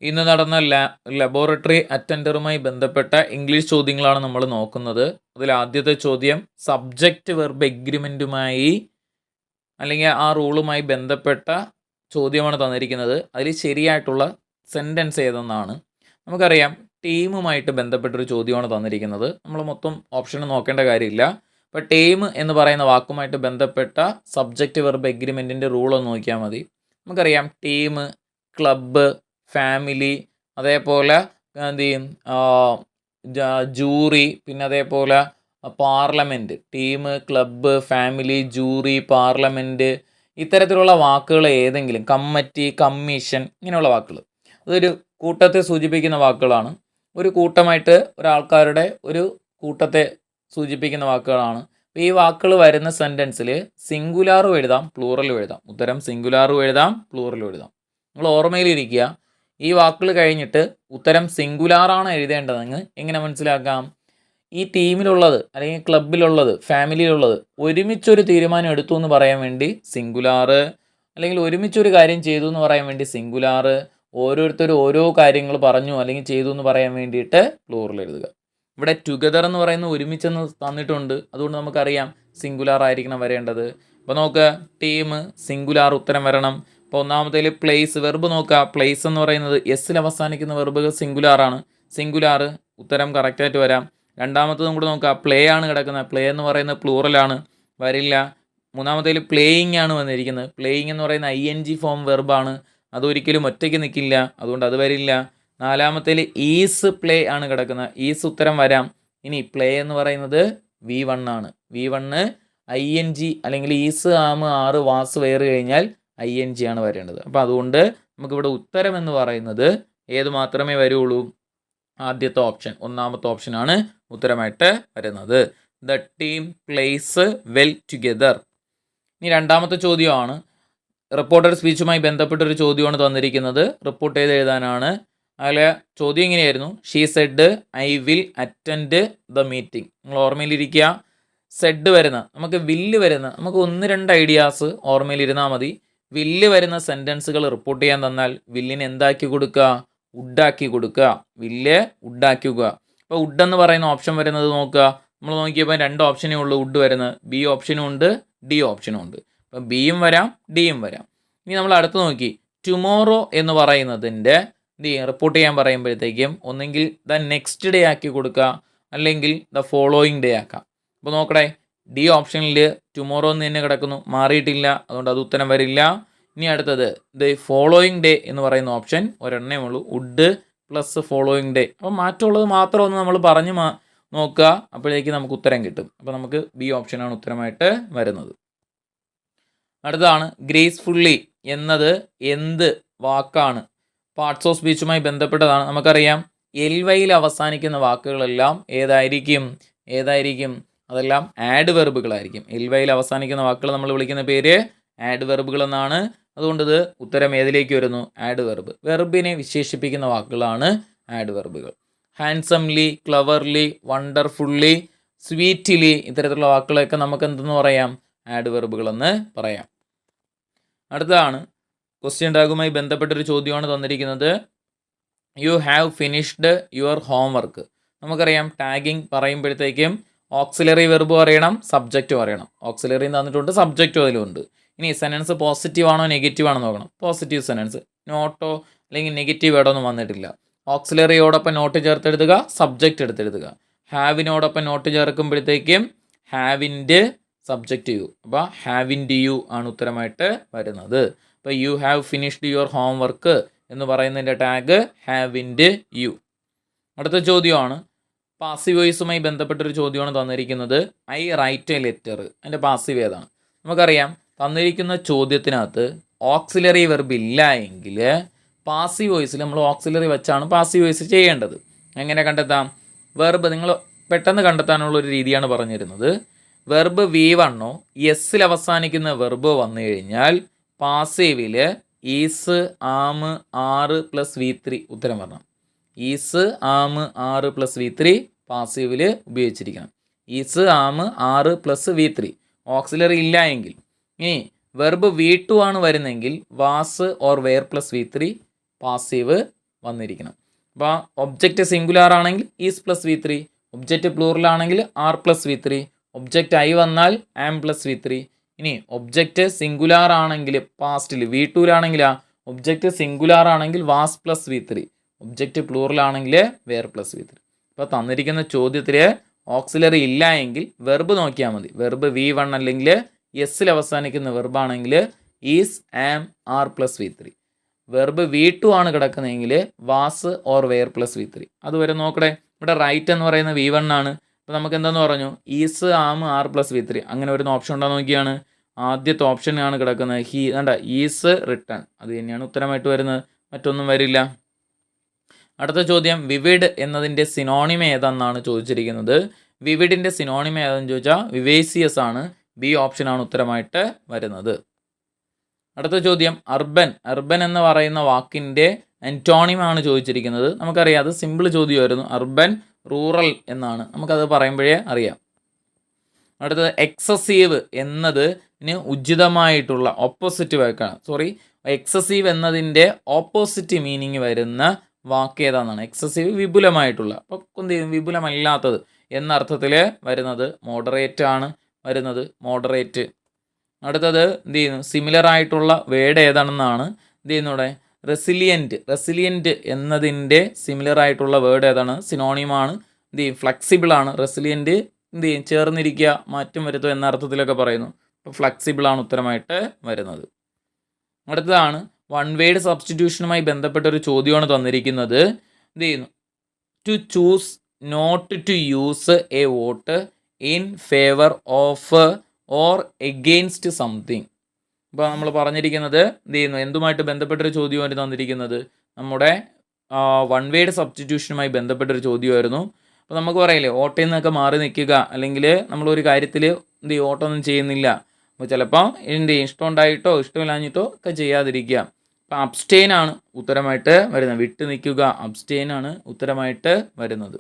ഇന്ന് നടന്ന ലബോറട്ടറി അറ്റൻഡറുമായി ബന്ധപ്പെട്ട ഇംഗ്ലീഷ് ചോദ്യങ്ങളാണ് നമ്മൾ നോക്കുന്നത്. അതിൽ ആദ്യത്തെ ചോദ്യം സബ്ജക്റ്റ് വെർബ് എഗ്രിമെൻറ്റുമായി അല്ലെങ്കിൽ ആ റൂളുമായി ബന്ധപ്പെട്ട ചോദ്യമാണ് തന്നിരിക്കുന്നത്. അതിൽ ശരിയായിട്ടുള്ള സെൻറ്റൻസ് ഏതെന്നാണ്. നമുക്കറിയാം ടീമുമായിട്ട് ബന്ധപ്പെട്ടൊരു ചോദ്യമാണ് തന്നിരിക്കുന്നത്. നമ്മൾ മൊത്തം ഓപ്ഷൻ നോക്കേണ്ട കാര്യമില്ല. അപ്പോൾ ടീം എന്ന് പറയുന്ന വാക്കുമായിട്ട് ബന്ധപ്പെട്ട സബ്ജക്റ്റ് വെർബ് എഗ്രിമെൻറ്റിൻ്റെ റൂൾ ഒന്ന് നോക്കിയാൽ മതി. നമുക്കറിയാം ടീം, ക്ലബ്ബ്, ഫാമിലി, അതേപോലെ എന്ത് ചെയ്യും ജൂറി, പിന്നെ അതേപോലെ parliament. Team, club, family, jury, parliament ഇത്തരത്തിലുള്ള വാക്കുകൾ ഏതെങ്കിലും, കമ്മിറ്റി, കമ്മീഷൻ ഇങ്ങനെയുള്ള വാക്കുകൾ അതൊരു കൂട്ടത്തെ സൂചിപ്പിക്കുന്ന വാക്കുകളാണ്. ഒരു കൂട്ടമായിട്ട് ഒരാൾക്കാരുടെ ഒരു കൂട്ടത്തെ സൂചിപ്പിക്കുന്ന വാക്കുകളാണ്. അപ്പോൾ ഈ വാക്കുകൾ വരുന്ന സെൻറ്റൻസിൽ സിംഗുലാറും എഴുതാം, പ്ലൂറലും എഴുതാം. ഉത്തരം സിംഗുലാറും എഴുതാം, പ്ലൂറലും എഴുതാം. നിങ്ങൾ ഓർമ്മയിലിരിക്കുക, ഈ വാക്കുകൾ കഴിഞ്ഞിട്ട് ഉത്തരം സിംഗുലാറാണ് എഴുതേണ്ടതെന്ന് എങ്ങനെ മനസ്സിലാക്കാം? ഈ ടീമിലുള്ളത് അല്ലെങ്കിൽ ക്ലബിലുള്ളത്, ഫാമിലിയിലുള്ളത് ഒരുമിച്ചൊരു തീരുമാനം എടുത്തു എന്ന് പറയാൻ വേണ്ടി സിംഗുലാറ്, അല്ലെങ്കിൽ ഒരുമിച്ചൊരു കാര്യം ചെയ്തു എന്ന് പറയാൻ വേണ്ടി സിംഗുലാറ്, ഓരോരുത്തരും ഓരോ കാര്യങ്ങൾ പറഞ്ഞു അല്ലെങ്കിൽ ചെയ്തു എന്ന് പറയാൻ വേണ്ടിയിട്ട് പ്ലൂറൽ എഴുതുക. ഇവിടെ ടുഗദർ എന്ന് പറയുന്ന ഒരുമിച്ചെന്ന് തന്നിട്ടുണ്ട്, അതുകൊണ്ട് നമുക്കറിയാം സിംഗുലാർ ആയിരിക്കണം വരേണ്ടത്. അപ്പോൾ നോക്കുക, ടീം സിംഗുലാർ ഉത്തരം വരണം. അപ്പോൾ ഒന്നാമത്തേൽ പ്ലേസ് വെർബ് നോക്കുക. പ്ലേസ് എന്ന് പറയുന്നത് എസ്സിൽ അവസാനിക്കുന്ന വെർബ് സിംഗുലാറാണ്. സിംഗുലാർ ഉത്തരം കറക്റ്റായിട്ട് വരാം. രണ്ടാമത്തതും കൂടെ നോക്കുക, പ്ലേ ആണ് കിടക്കുന്നത്. പ്ലേ എന്ന് പറയുന്നത് പ്ലൂറലാണ്, വരില്ല. മൂന്നാമത്തേൽ പ്ലേയിങ് ആണ് വന്നിരിക്കുന്നത്. പ്ലേയിങ് എന്ന് പറയുന്ന ING ഫോം വെർബാണ്, അതൊരിക്കലും ഒറ്റയ്ക്ക് നിൽക്കില്ല, അതുകൊണ്ട് അത് വരില്ല. നാലാമത്തേൽ ഈസ് പ്ലേ ആണ് കിടക്കുന്നത്. ഈസ് ഉത്തരം വരാം. ഇനി പ്ലേ എന്ന് പറയുന്നത് V1 ആണ്. V1 ING അല്ലെങ്കിൽ ഈസ്, ആം, ആറ്, വാസ് വേറ് കഴിഞ്ഞാൽ ING ആണ് വരേണ്ടത്. അപ്പോൾ അതുകൊണ്ട് നമുക്കിവിടെ ഉത്തരം എന്ന് പറയുന്നത് ഏത് മാത്രമേ വരുള്ളൂ? ആദ്യത്തെ ഓപ്ഷൻ, ഒന്നാമത്തെ ഓപ്ഷനാണ് ഉത്തരമായിട്ട് വരുന്നത്. The team place well together. ഇനി രണ്ടാമത്തെ ചോദ്യമാണ് റിപ്പോർട്ടർ സ്പീച്ചുമായി ബന്ധപ്പെട്ടൊരു ചോദ്യമാണ് തന്നിരിക്കുന്നത്. റിപ്പോർട്ട് ചെയ്ത് എഴുതാനാണ്. അതിലെ ചോദ്യം ഇങ്ങനെയായിരുന്നു, she said I will attend the meeting. നിങ്ങൾ ഓർമ്മയിലിരിക്കുക, സെഡ് വരുന്ന, നമുക്ക് വില്ല് വരുന്ന, നമുക്ക് 1-2 ഐഡിയാസ് ഓർമ്മയിലിരുന്നാൽ മതി. വില്ല് വരുന്ന സെൻറ്റൻസുകൾ റിപ്പോർട്ട് ചെയ്യാൻ തന്നാൽ വില്ലിന് എന്താക്കി കൊടുക്കുക? വുഡാക്കി കൊടുക്കുക. വില്ല് വുഡാക്കുക. അപ്പോൾ വുഡ് എന്ന് പറയുന്ന ഓപ്ഷൻ വരുന്നത് നോക്കുക, നമ്മൾ നോക്കിയപ്പോൾ 2 ഓപ്ഷനേ ഉള്ളൂ വുഡ് വരുന്നത്. B ഓപ്ഷനും ഉണ്ട്, D ഓപ്ഷനും ഉണ്ട്. അപ്പോൾ ബിയും വരാം, ഡിയും വരാം. ഇനി നമ്മൾ അടുത്ത് നോക്കി, ടുമോറോ എന്ന് പറയുന്നതിൻ്റെ റിപ്പോർട്ട് ചെയ്യാൻ പറയുമ്പോഴത്തേക്കും ഒന്നെങ്കിൽ ദ നെക്സ്റ്റ് ഡേ ആക്കി കൊടുക്കുക, അല്ലെങ്കിൽ ദ ഫോളോയിങ് ഡേ ആക്കാം. അപ്പോൾ നോക്കട്ടെ, D ഓപ്ഷനിൽ ടുമോറോ എന്ന് തന്നെ കിടക്കുന്നു, മാറിയിട്ടില്ല, അതുകൊണ്ട് അത് ഉത്തരം വരില്ല. ഇനി അടുത്തത് ദ ഫോളോയിങ് ഡേ എന്ന് പറയുന്ന ഓപ്ഷൻ ഒരെണ്ണേ ഉള്ളൂ, വുഡ് പ്ലസ് ഫോളോയിങ് ഡേ. അപ്പോൾ മാറ്റമുള്ളത് മാത്രം ഒന്ന് നമ്മൾ പറഞ്ഞ് നോക്കുക, അപ്പോഴേക്ക് നമുക്ക് ഉത്തരം കിട്ടും. അപ്പോൾ നമുക്ക് B ഓപ്ഷനാണ് ഉത്തരമായിട്ട് വരുന്നത്. അടുത്തതാണ് ഗ്രേസ്ഫുള്ളി എന്നത് എന്ത് വാക്കാണ്? പാർട്സ് ഓഫ് സ്പീച്ചുമായി ബന്ധപ്പെട്ടതാണ്. നമുക്കറിയാം LYയിൽ അവസാനിക്കുന്ന വാക്കുകളെല്ലാം ഏതായിരിക്കും? അതെല്ലാം ആഡ് വെർബുകളായിരിക്കും. LYയിൽ അവസാനിക്കുന്ന വാക്കുകൾ നമ്മൾ വിളിക്കുന്ന പേര് ആഡ് വെർബുകൾ എന്നാണ്. അതുകൊണ്ട് ഇത് ഉത്തരം ഏതിലേക്ക് വരുന്നു? Add verb. വെർബിനെ വിശേഷിപ്പിക്കുന്ന വാക്കുകളാണ് ആഡ് വെർബുകൾ. ഹാൻഡ്സംലി, ക്ലവർലി, വണ്ടർഫുള്ളി, സ്വീറ്റ്ലി ഇത്തരത്തിലുള്ള വാക്കുകളൊക്കെ നമുക്ക് എന്തെന്ന് പറയാം? ആഡ് വെർബുകളെന്ന് പറയാം. അടുത്തതാണ് ക്വസ്റ്റ്യൻ ടാഗുമായി ബന്ധപ്പെട്ടൊരു ചോദ്യമാണ് തന്നിരിക്കുന്നത്. U have finished your homework. നമുക്കറിയാം ടാഗിങ് പറയുമ്പോഴത്തേക്കും ഓക്സിലറി വെർബ് പറയണം, സബ്ജക്റ്റ് പറയണം. ഓക്സിലറി തന്നിട്ടുണ്ട്, സബ്ജക്റ്റും അതിലുണ്ട്. ഇനി സെനൻസ് പോസിറ്റീവ് ആണോ നെഗറ്റീവ് ആണോ നോക്കണം. പോസിറ്റീവ് സെനൻസ്, നോട്ടോ അല്ലെങ്കിൽ നെഗറ്റീവ് വേർഡോ ഒന്നും വന്നിട്ടില്ല. ഓക്സിലറിയോടൊപ്പം നോട്ട് ചേർത്തെഴുതുക, സബ്ജക്റ്റ് എടുത്തെഴുതുക. ഹാവിനോടൊപ്പം നോട്ട് ചേർക്കുമ്പോഴത്തേക്കും ഹാവിൻ്റെ സബ്ജക്റ്റ് യു, അപ്പോൾ ഹാവിൻ്റെ യു ആണ് ഉത്തരമായിട്ട് വരുന്നത്. അപ്പോൾ you have finished your homework എന്ന് പറയുന്നതിൻ്റെ ടാഗ് ഹാവിൻ്റെ യു. അടുത്ത ചോദ്യമാണ് പാസീവ് വോയിസുമായി ബന്ധപ്പെട്ടൊരു ചോദ്യമാണ് തന്നിരിക്കുന്നത്. I write a letter. അതിൻ്റെ പാസീവ് ഏതാണ്? നമുക്കറിയാം തന്നിരിക്കുന്ന ചോദ്യത്തിനകത്ത് ഓക്സിലറി വെർബ് ഇല്ല എങ്കിൽ പാസീവ് വോയിസിൽ നമ്മൾ ഓക്സിലറി വെച്ചാണ് പാസീവ് വോയിസ് ചെയ്യേണ്ടത്. എങ്ങനെ കണ്ടെത്താം? വെർബ് നിങ്ങൾ പെട്ടെന്ന് കണ്ടെത്താനുള്ളൊരു രീതിയാണ് പറഞ്ഞിരുന്നത്. വെർബ് V1 എസ്സിൽ അവസാനിക്കുന്ന വെർബ് വന്നു കഴിഞ്ഞാൽ പാസീവിൽ ഈസ്, ആം, ആറ് പ്ലസ് V3 ഉത്തരം വരണം. ഈസ്, ആം, ആറ് പ്ലസ് V3 പാസീവിൽ ഉപയോഗിച്ചിരിക്കണം. ഈസ്, ആം, ആറ് പ്ലസ് V3. ഓക്സിലറി ഇല്ല എങ്കിൽ. ഇനി വെർബ് V2 ആണ് വരുന്നതെങ്കിൽ was or were plus V3 passive വന്നിരിക്കണം. അപ്പോൾ ഒബ്ജക്റ്റ് സിംഗുലാർ ആണെങ്കിൽ is plus V3, object plural ആണെങ്കിൽ are plus V3, object I വന്നാൽ ആം പ്ലസ് V3. ഇനി ഒബ്ജക്റ്റ് സിംഗുലാർ ആണെങ്കിൽ പാസ്റ്റിൽ V2ലാണെങ്കിൽ ഒബ്ജക്റ്റ് സിംഗുലാർ ആണെങ്കിൽ was plus V3, object plural ആണെങ്കിൽ വേർ പ്ലസ് V3. ഇപ്പോൾ തന്നിരിക്കുന്ന ചോദ്യത്തിൽ ഓക്സിലറി ഇല്ല എങ്കിൽ വെർബ് നോക്കിയാൽ മതി. വെർബ് V1 അല്ലെങ്കിൽ എസ്സിൽ അവസാനിക്കുന്ന വെർബാണെങ്കിൽ is, am, are plus V3. Verb V2 ആണ് കിടക്കുന്നതെങ്കിൽ was or were plus V3. അതുവരെ നോക്കട്ടെ. ഇവിടെ റൈറ്റ് എന്ന് പറയുന്ന V1 ആണ്. അപ്പോൾ നമുക്ക് എന്താണെന്ന് പറഞ്ഞു, is, am, are plus V3. അങ്ങനെ വരുന്ന ഓപ്ഷൻ ഉണ്ടോ നോക്കിയാണ്. ആദ്യത്തെ ഓപ്ഷനാണ് കിടക്കുന്നത്. വേണ്ട, ഈസ് റിട്ടേൺ. അത് തന്നെയാണ് ഉത്തരമായിട്ട് വരുന്നത്, മറ്റൊന്നും വരില്ല. അടുത്ത ചോദ്യം, വിവിഡ് എന്നതിൻ്റെ സിനോണിമ ഏതെന്നാണ് ചോദിച്ചിരിക്കുന്നത്. വിവിഡിൻ്റെ സിനോണിമ ഏതെന്ന് ചോദിച്ചാൽ വിവേസിയസ് ആണ്. ബി ഓപ്ഷനാണ് ഉത്തരമായിട്ട് വരുന്നത്. അടുത്ത ചോദ്യം, അർബൻ. അർബൻ എന്ന് പറയുന്ന വാക്കിൻ്റെ ആൻറ്റോണിമാണ് ചോദിച്ചിരിക്കുന്നത്. നമുക്കറിയാം, അത് സിമ്പിൾ ചോദ്യമായിരുന്നു. അർബൻ, റൂറൽ എന്നാണ്, നമുക്കത് പറയുമ്പോഴേ അറിയാം. അടുത്തത്, എക്സസീവ് എന്നതിന് ഉചിതമായിട്ടുള്ള ഓപ്പോസിറ്റ് വാക്കാണ്. എക്സസീവ് എന്നതിൻ്റെ ഓപ്പോസിറ്റ് മീനിങ് വരുന്ന വാക്ക് ഏതാണെന്നാണ്. എക്സസീവ് വിപുലമായിട്ടുള്ള, അപ്പോൾ എന്ത് ചെയ്യും, വിപുലമല്ലാത്തത് എന്നർത്ഥത്തിൽ വരുന്നത് മോഡറേറ്റ് ആണ് വരുന്നത്, മോഡറേറ്റ്. അടുത്തത് എന്ത് ചെയ്യുന്നു, സിമിലർ ആയിട്ടുള്ള വേർഡ് ഏതാണെന്നാണ് എന്ത് ചെയ്യുന്നൂടെ, റെസിലിയൻറ്റ്. റെസിലിയൻറ്റ് എന്നതിൻ്റെ സിമിലർ ആയിട്ടുള്ള വേർഡ് ഏതാണ്, സിനോണിമാണ്. എന്ത് ചെയ്യും, ഫ്ലെക്സിബിൾ ആണ്. റെസിലിയൻറ്റ് എന്ത് ചെയ്യും, ചേർന്നിരിക്കുക, മാറ്റം വരുത്തുക എന്ന അർത്ഥത്തിലൊക്കെ പറയുന്നു. അപ്പോൾ ഫ്ലെക്സിബിൾ ആണ് ഉത്തരമായിട്ട് വരുന്നത്. അടുത്തതാണ്, വൺ വേർഡ് സബ്സ്റ്റിറ്റ്യൂഷനുമായി ബന്ധപ്പെട്ടൊരു ചോദ്യമാണ് തന്നിരിക്കുന്നത്. എന്ത് ചെയ്യുന്നു, to choose not to use a vote in favour of or against something. ഇപ്പോൾ നമ്മൾ പറഞ്ഞിരിക്കുന്നത് എന്ത് ചെയ്യുന്നു, എന്തുമായിട്ട് ബന്ധപ്പെട്ടൊരു ചോദ്യമാണ് തന്നിരിക്കുന്നത്, നമ്മുടെ വൺ വേർഡ് സബ്സ്റ്റിറ്റ്യൂഷനുമായി ബന്ധപ്പെട്ടൊരു ചോദ്യമായിരുന്നു. അപ്പോൾ നമുക്ക് പറയില്ലേ, ഓട്ടയിൽ നിന്നൊക്കെ മാറി നിൽക്കുക, അല്ലെങ്കിൽ നമ്മളൊരു കാര്യത്തിൽ എന്ത് ചെയ്യും, ഓട്ടമൊന്നും ചെയ്യുന്നില്ല. അപ്പോൾ ചിലപ്പോൾ എന്ത് ചെയ്യും, ഇഷ്ടം ഉണ്ടായിട്ടോ ഇഷ്ടമില്ലാഞ്ഞിട്ടോ ഒക്കെ ചെയ്യാതിരിക്കുക. അപ്പോൾ അബ്സ്റ്റെയിൻ ആണ് ഉത്തരമായിട്ട് വരുന്നത്. വിട്ട് നിൽക്കുക, അബ്സ്റ്റെയിൻ ആണ് ഉത്തരമായിട്ട് വരുന്നത്.